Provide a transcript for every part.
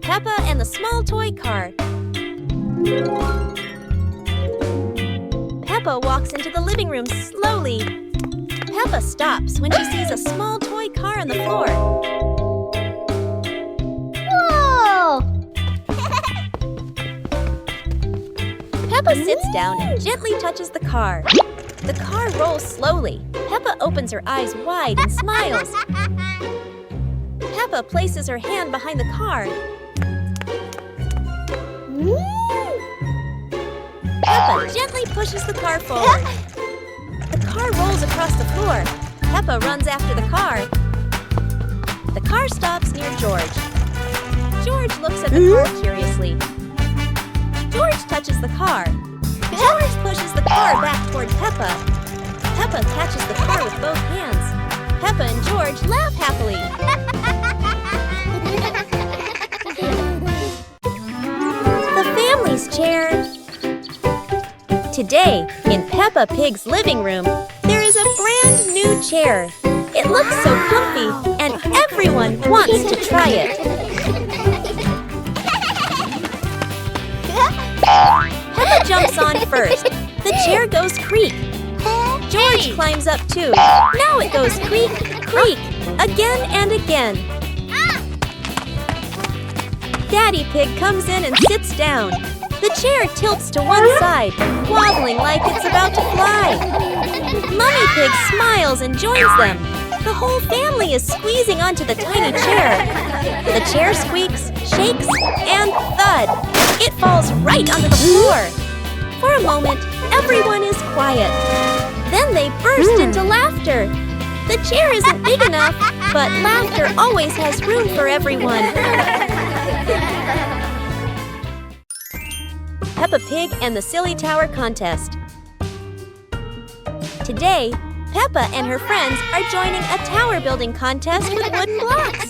Peppa and the small toy car. Peppa walks into the living room slowly. Peppa stops when she sees a small toy car on the floor. Whoa! Peppa sits down and gently touches the car. The car rolls slowly. Peppa opens her eyes wide and smiles. Peppa places her hand behind the car. Peppa gently pushes the car forward. The car rolls across the floor. Peppa runs after the car. The car stops near George. George looks at the car curiously. George touches the car. George pushes the car back toward Peppa. Peppa catches the car with both hands. Peppa and George laugh happily. The family's chair. Today, in Peppa Pig's living room, there is a brand new chair. It looks so comfy, and everyone wants to try it. Peppa jumps on first. The chair goes creak. George climbs up too. Now it goes creak, creak, again and again. Daddy Pig comes in and sits down. The chair tilts to one side, wobbling like it's about to fly. Mummy Pig smiles and joins them. The whole family is squeezing onto the tiny chair. The chair squeaks, shakes, and thud. It falls right onto the floor. For a moment, everyone is quiet. Then they burst into laughter. The chair isn't big enough, but laughter always has room for everyone. Peppa Pig and the Silly Tower Contest. Today, Peppa and her friends are joining a tower building contest with wooden blocks.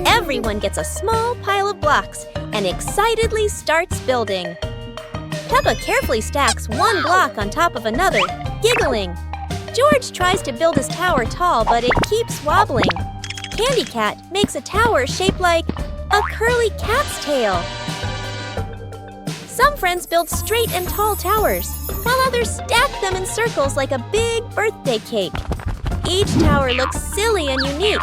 Everyone gets a small pile of blocks and excitedly starts building. Peppa carefully stacks one block on top of another, giggling. George tries to build his tower tall, but it keeps wobbling. Candy Cat makes a tower shaped like a curly cat's tail. Some friends build straight and tall towers, while others stack them in circles like a big birthday cake. Each tower looks silly and unique.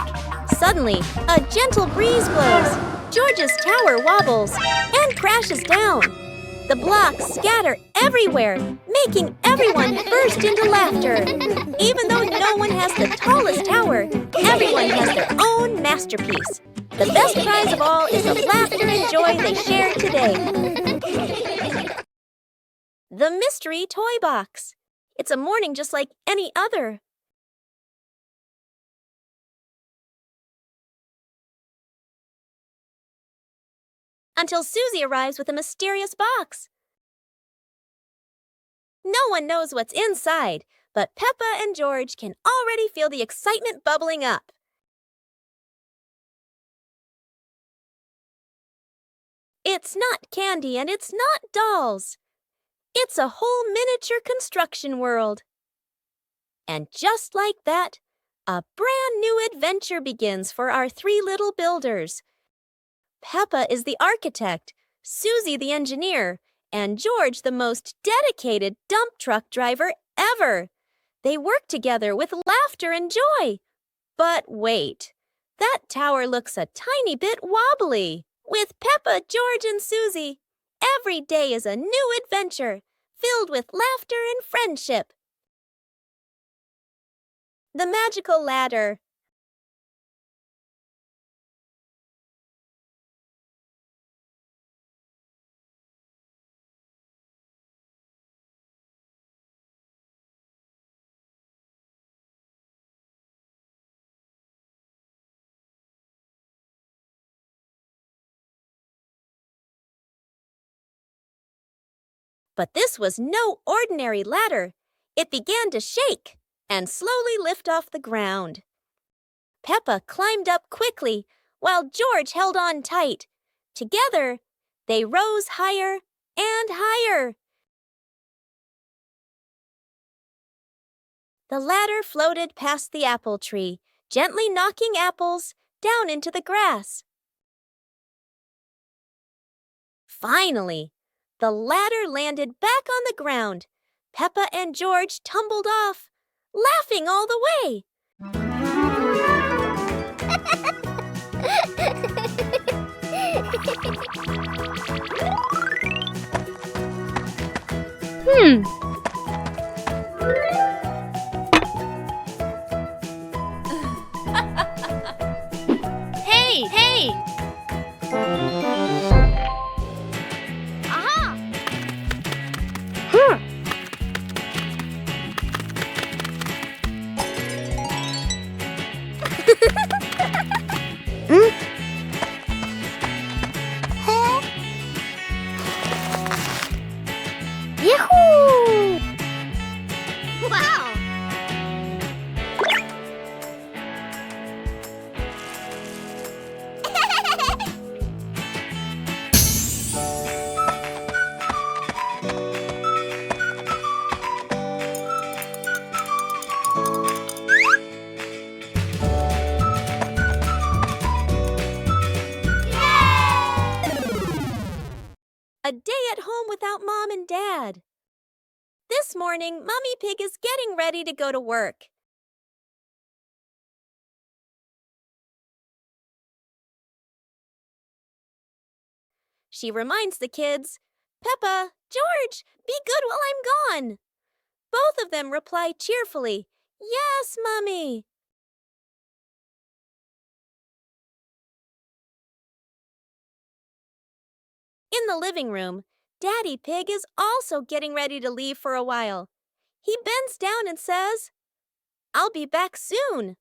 Suddenly, a gentle breeze blows. George's tower wobbles and crashes down. The blocks scatter everywhere, making everyone burst into laughter. Even though no one has the tallest tower, everyone has their own masterpiece. The best prize of all is the laughter and joy they shared today. The Mystery Toy Box. It's a morning just like any other. Until Susie arrives with a mysterious box. No one knows what's inside, but Peppa and George can already feel the excitement bubbling up. It's not candy and it's not dolls. It's a whole miniature construction world. And just like that, a brand new adventure begins for our three little builders. Peppa is the architect, Susie the engineer, and George the most dedicated dump truck driver ever. They work together with laughter and joy. But wait, that tower looks a tiny bit wobbly. With Peppa, George, and Susie, every day is a new adventure filled with laughter and friendship. The Magical Ladder. But this was no ordinary ladder. It began to shake and slowly lift off the ground. Peppa climbed up quickly, while George held on tight. Together, they rose higher and higher. The ladder floated past the apple tree, gently knocking apples down into the grass. Finally, the ladder landed back on the ground. Peppa and George tumbled off, laughing all the way. Hey, hey! Aha! Yahoo! Wow! A day at home without Mom and Dad. This morning, Mummy Pig is getting ready to go to work. She reminds the kids, "Peppa, George, be good while I'm gone." Both of them reply cheerfully, "Yes, Mummy." In the living room, Daddy Pig is also getting ready to leave for a while. He bends down and says, "I'll be back soon."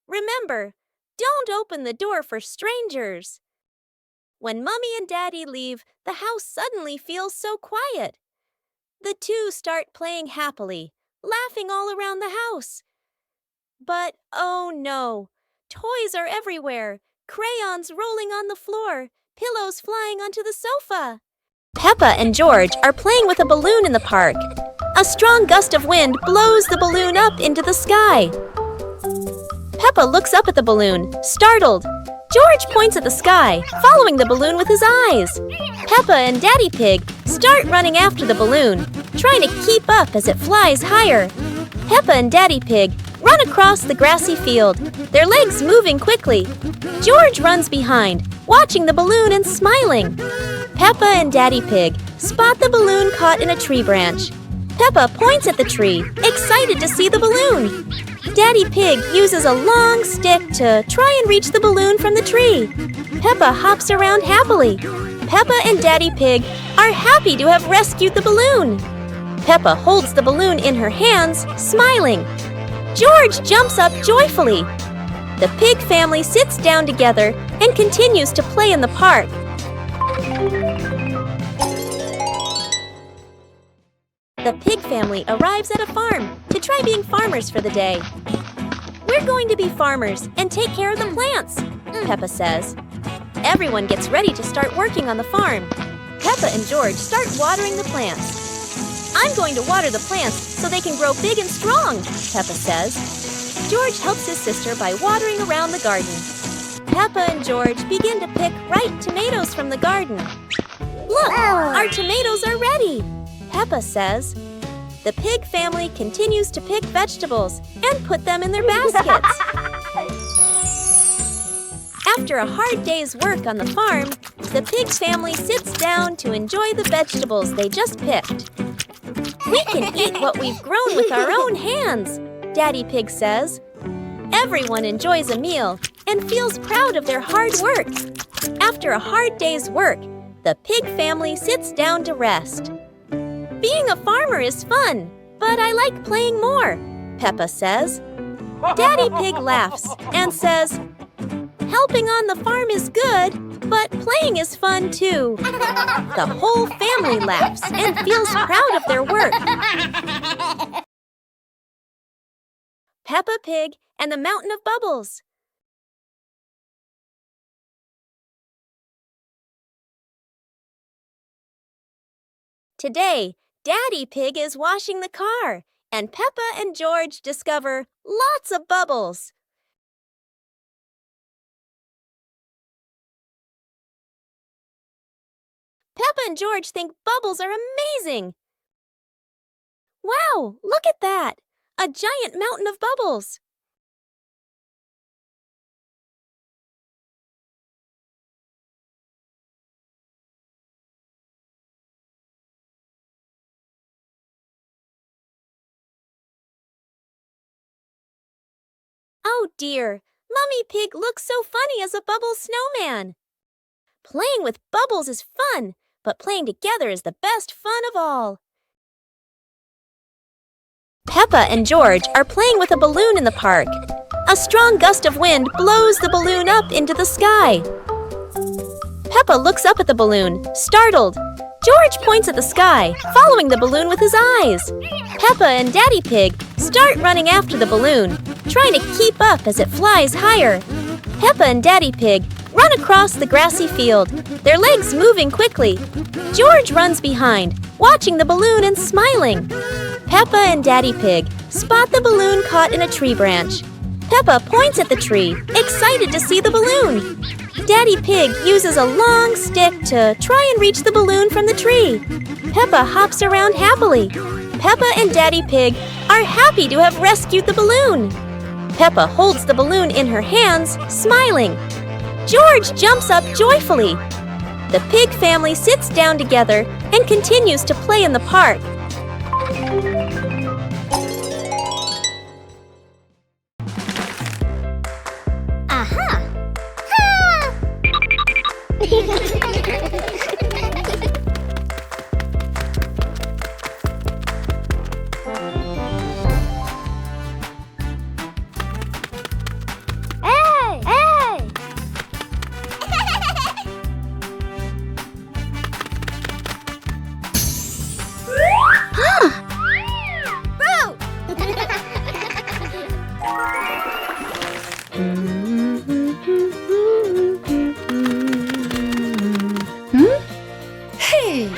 Remember, don't open the door for strangers. When Mummy and Daddy leave, the house suddenly feels so quiet. The two start playing happily, laughing all around the house. But oh no, toys are everywhere, crayons rolling on the floor, pillows flying onto the sofa. Peppa and George are playing with a balloon in the park. A strong gust of wind blows the balloon up into the sky. Peppa looks up at the balloon, startled. George points at the sky, following the balloon with his eyes. Peppa and Daddy Pig start running after the balloon, trying to keep up as it flies higher. Peppa and Daddy Pig run across the grassy field, their legs moving quickly. George runs behind, watching the balloon and smiling. Peppa and Daddy Pig spot the balloon caught in a tree branch. Peppa points at the tree, excited to see the balloon. Daddy Pig uses a long stick to try and reach the balloon from the tree. Peppa hops around happily. Peppa and Daddy Pig are happy to have rescued the balloon. Peppa holds the balloon in her hands, smiling. George jumps up joyfully. The pig family sits down together and continues to play in the park. The pig family arrives at a farm to try being farmers for the day. "We're going to be farmers and take care of the plants," Peppa says. Everyone gets ready to start working on the farm. Peppa and George start watering the plants. "I'm going to water the plants so they can grow big and strong," Peppa says. George helps his sister by watering around the garden. Peppa and George begin to pick ripe tomatoes from the garden. "Look, our tomatoes are ready," Peppa says. The pig family continues to pick vegetables and put them in their baskets. After a hard day's work on the farm, the pig family sits down to enjoy the vegetables they just picked. "We can eat what we've grown with our own hands," Daddy Pig says. Everyone enjoys a meal and feels proud of their hard work. After a hard day's work, the pig family sits down to rest. "Being a farmer is fun, but I like playing more," Peppa says. Daddy Pig laughs and says, "Helping on the farm is good, but playing is fun too." The whole family laughs and feels proud of their work. Peppa Pig and the Mountain of Bubbles. Today, Daddy Pig is washing the car, and Peppa and George discover lots of bubbles. and George think bubbles are amazing. Wow, look at that! A giant mountain of bubbles. Oh dear, Mummy Pig looks so funny as a bubble snowman. Playing with bubbles is fun, but playing together is the best fun of all. Peppa and George are playing with a balloon in the park. A strong gust of wind blows the balloon up into the sky. Peppa looks up at the balloon, startled. George points at the sky, following the balloon with his eyes. Peppa and Daddy Pig start running after the balloon, trying to keep up as it flies higher. Peppa and Daddy Pig run across the grassy field, their legs moving quickly. George runs behind, watching the balloon and smiling. Peppa and Daddy Pig spot the balloon caught in a tree branch. Peppa points at the tree, excited to see the balloon. Daddy Pig uses a long stick to try and reach the balloon from the tree. Peppa hops around happily. Peppa and Daddy Pig are happy to have rescued the balloon. Peppa holds the balloon in her hands, smiling. George jumps up joyfully. The pig family sits down together and continues to play in the park. Aha! Hey! Hey! Hey!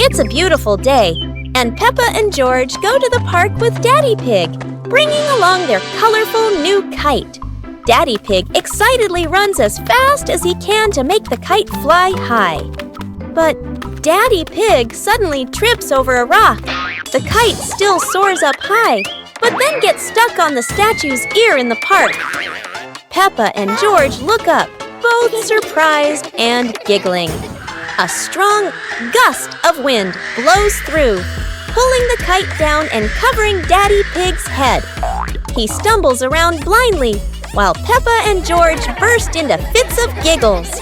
It's a beautiful day, and Peppa and George go to the park with Daddy Pig, bringing along their colorful new kite. Daddy Pig excitedly runs as fast as he can to make the kite fly high. But Daddy Pig suddenly trips over a rock. The kite still soars up high, but then gets stuck on the statue's ear in the park. Peppa and George look up, both surprised and giggling. A strong gust of wind blows through, pulling the kite down and covering Daddy Pig's head. He stumbles around blindly, while Peppa and George burst into fits of giggles.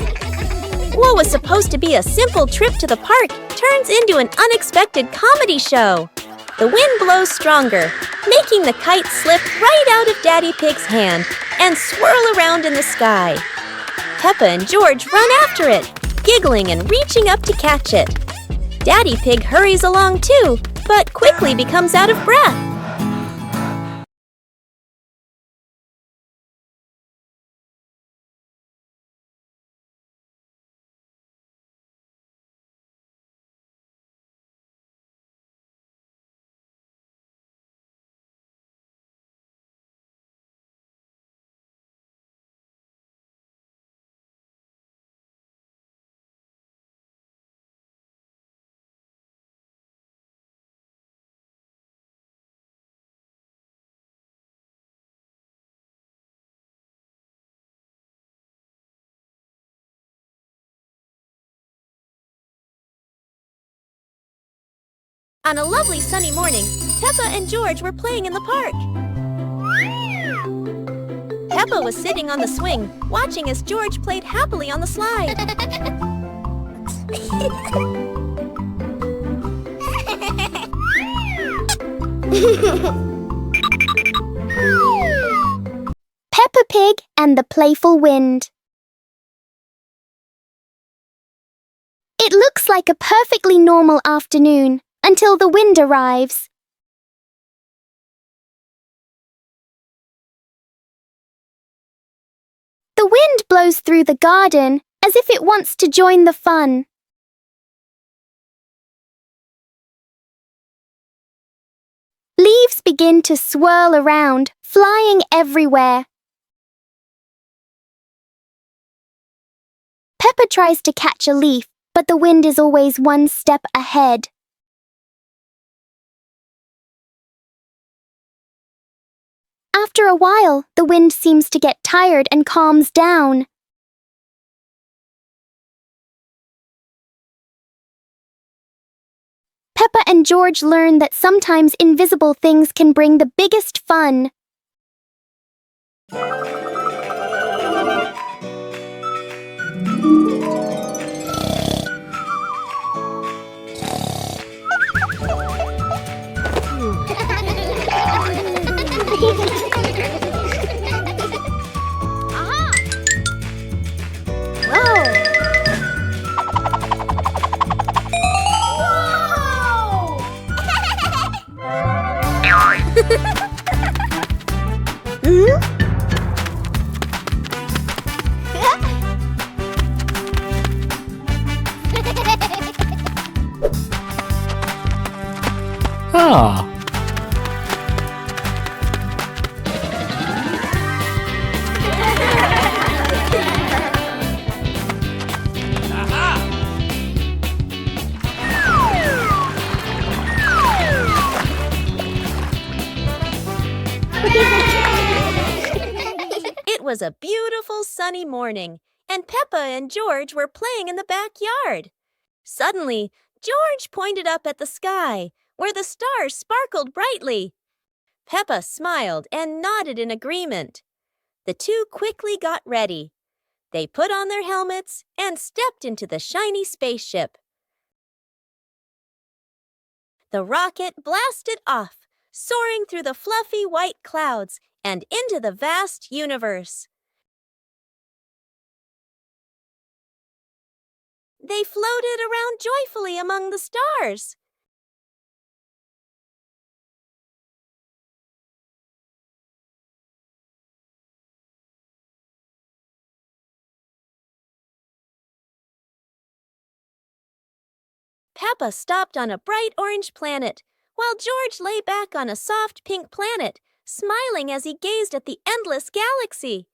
What was supposed to be a simple trip to the park turns into an unexpected comedy show. The wind blows stronger, making the kite slip right out of Daddy Pig's hand and swirl around in the sky. Peppa and George run after it, giggling and reaching up to catch it. Daddy Pig hurries along too, but quickly becomes out of breath. On a lovely sunny morning, Peppa and George were playing in the park. Peppa was sitting on the swing, watching as George played happily on the slide. Peppa Pig and the Playful Wind. It looks like a perfectly normal afternoon until the wind arrives. The wind blows through the garden as if it wants to join the fun. Leaves begin to swirl around, flying everywhere. Peppa tries to catch a leaf, but the wind is always one step ahead. After a while, the wind seems to get tired and calms down. Peppa and George learn that sometimes invisible things can bring the biggest fun. Ah. It was a beautiful sunny morning, and Peppa and George were playing in the backyard. Suddenly, George pointed up at the sky, where the stars sparkled brightly. Peppa smiled and nodded in agreement. The two quickly got ready. They put on their helmets and stepped into the shiny spaceship. The rocket blasted off, soaring through the fluffy white clouds and into the vast universe. They floated around joyfully among the stars. Peppa stopped on a bright orange planet, while George lay back on a soft pink planet, smiling as he gazed at the endless galaxy.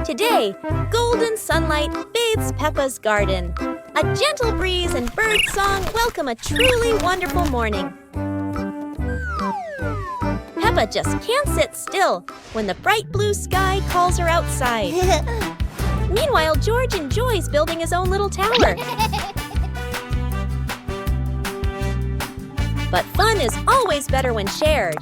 Today, golden sunlight bathes Peppa's garden. A gentle breeze and bird song welcome a truly wonderful morning. Peppa just can't sit still when the bright blue sky calls her outside. Meanwhile, George enjoys building his own little tower. But fun is always better when shared.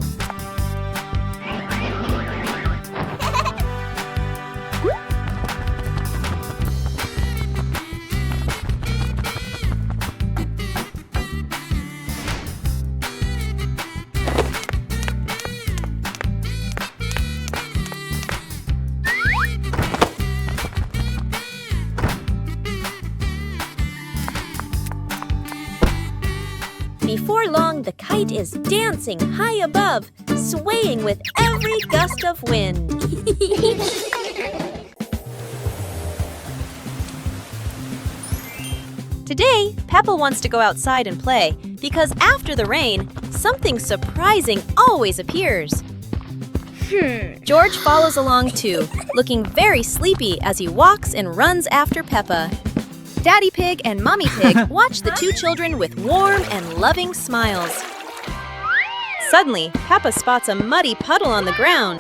Before long, the kite is dancing high above, swaying with every gust of wind. Today, Peppa wants to go outside and play because after the rain, something surprising always appears. George follows along too, looking very sleepy as he walks and runs after Peppa. Daddy Pig and Mommy Pig watch the two children with warm and loving smiles. Suddenly, Peppa spots a muddy puddle on the ground.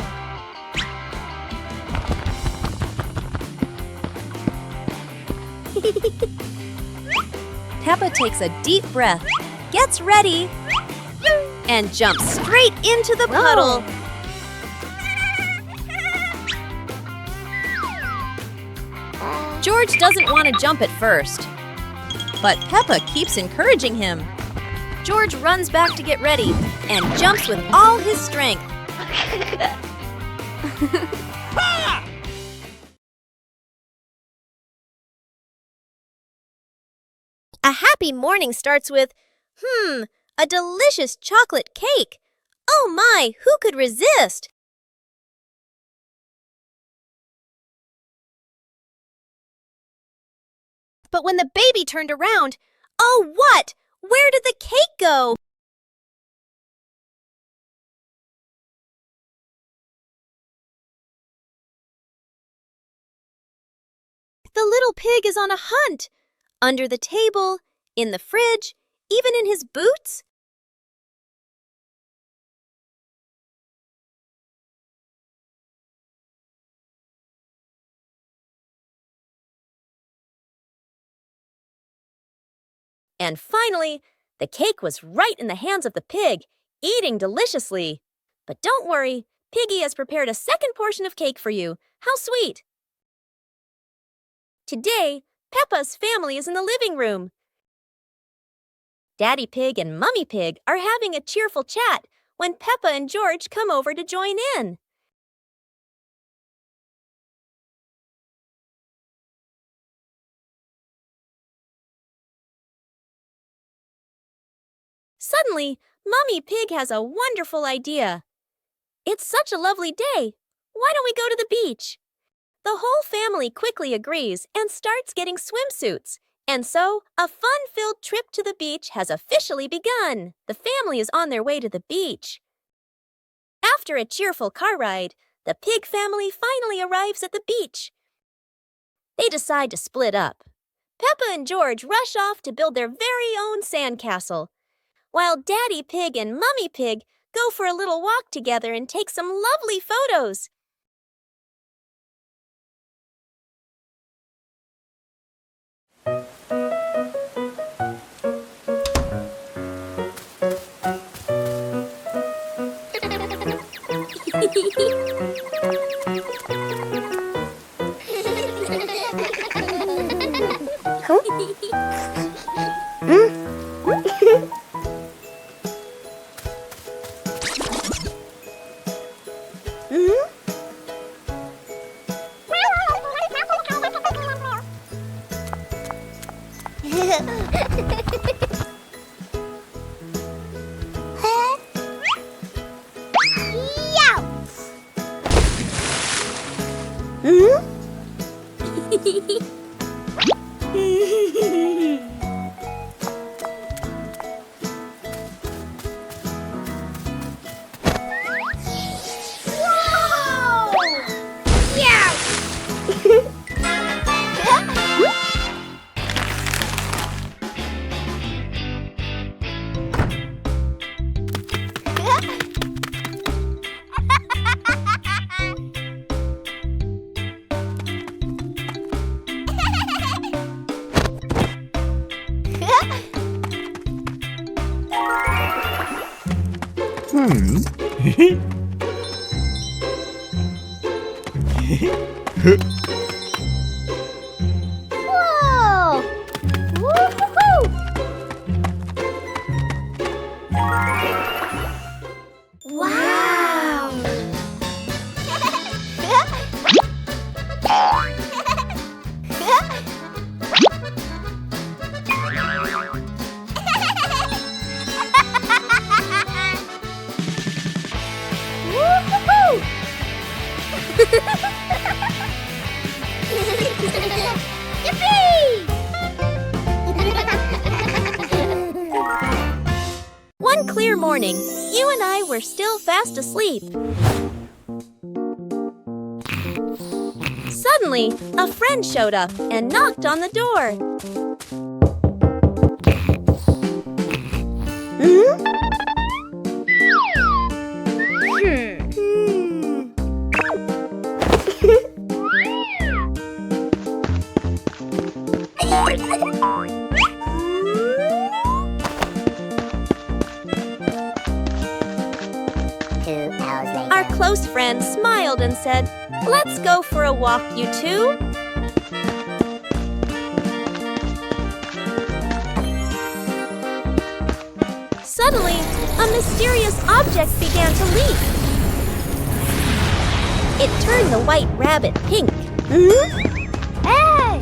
Peppa takes a deep breath, gets ready, and jumps straight into the puddle. George doesn't want to jump at first, but Peppa keeps encouraging him. George runs back to get ready and jumps with all his strength. A happy morning starts with, a delicious chocolate cake. Oh my, who could resist? But when the baby turned around, oh what? Where did the cake go? The little pig is on a hunt. Under the table, in the fridge, even in his boots. And finally, the cake was right in the hands of the pig, eating deliciously. But don't worry, Piggy has prepared a second portion of cake for you. How sweet! Today, Peppa's family is in the living room. Daddy Pig and Mummy Pig are having a cheerful chat when Peppa and George come over to join in. Suddenly, Mummy Pig has a wonderful idea. It's such a lovely day. Why don't we go to the beach? The whole family quickly agrees and starts getting swimsuits. And so, a fun-filled trip to the beach has officially begun. The family is on their way to the beach. After a cheerful car ride, the pig family finally arrives at the beach. They decide to split up. Peppa and George rush off to build their very own sandcastle, while Daddy Pig and Mummy Pig go for a little walk together and take some lovely photos. Whoa! Woo-hoo-hoo! Wow! Woo-hoo-hoo! Yippee! One clear morning, you and I were still fast asleep. Suddenly, a friend showed up and knocked on the door. Our close friend smiled and said, "Let's go for a walk, you two." Suddenly, a mysterious object began to leak. It turned the white rabbit pink. Hey!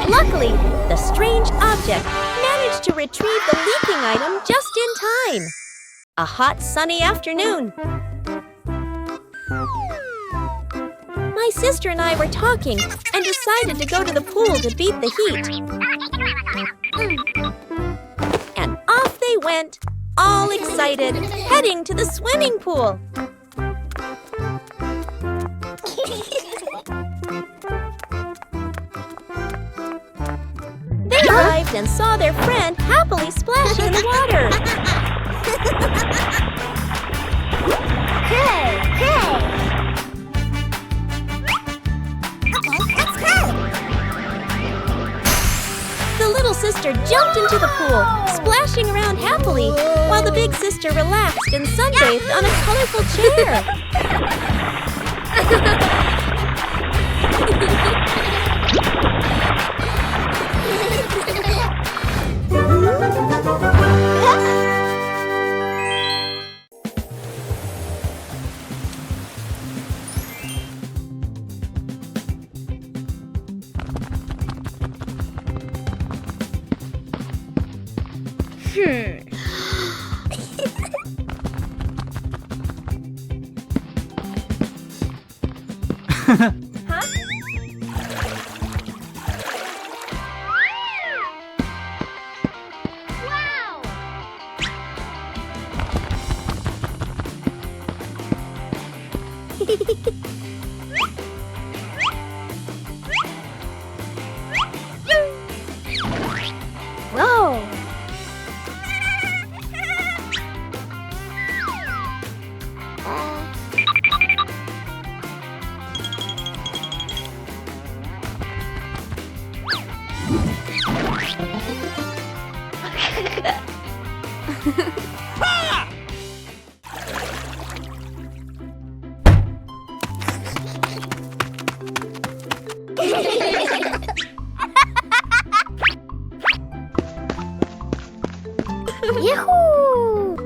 Luckily, the strange object managed to retrieve the leaking item just in time. A hot, sunny afternoon. My sister and I were talking and decided to go to the pool to beat the heat. And off they went, all excited, heading to the swimming pool. They arrived and saw their friend happily splashing in the water. Hey! Let's go! The little sister jumped into the pool, splashing around happily, while the big sister relaxed and sunbathed on a colorful chair. Whoa! Yahoo!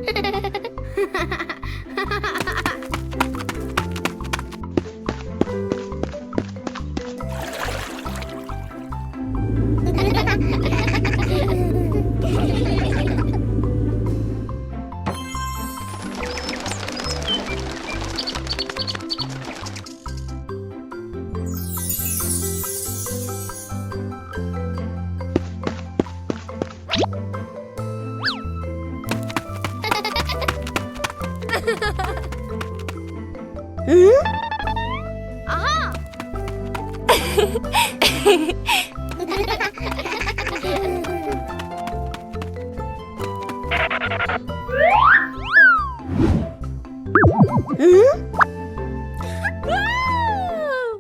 Aha!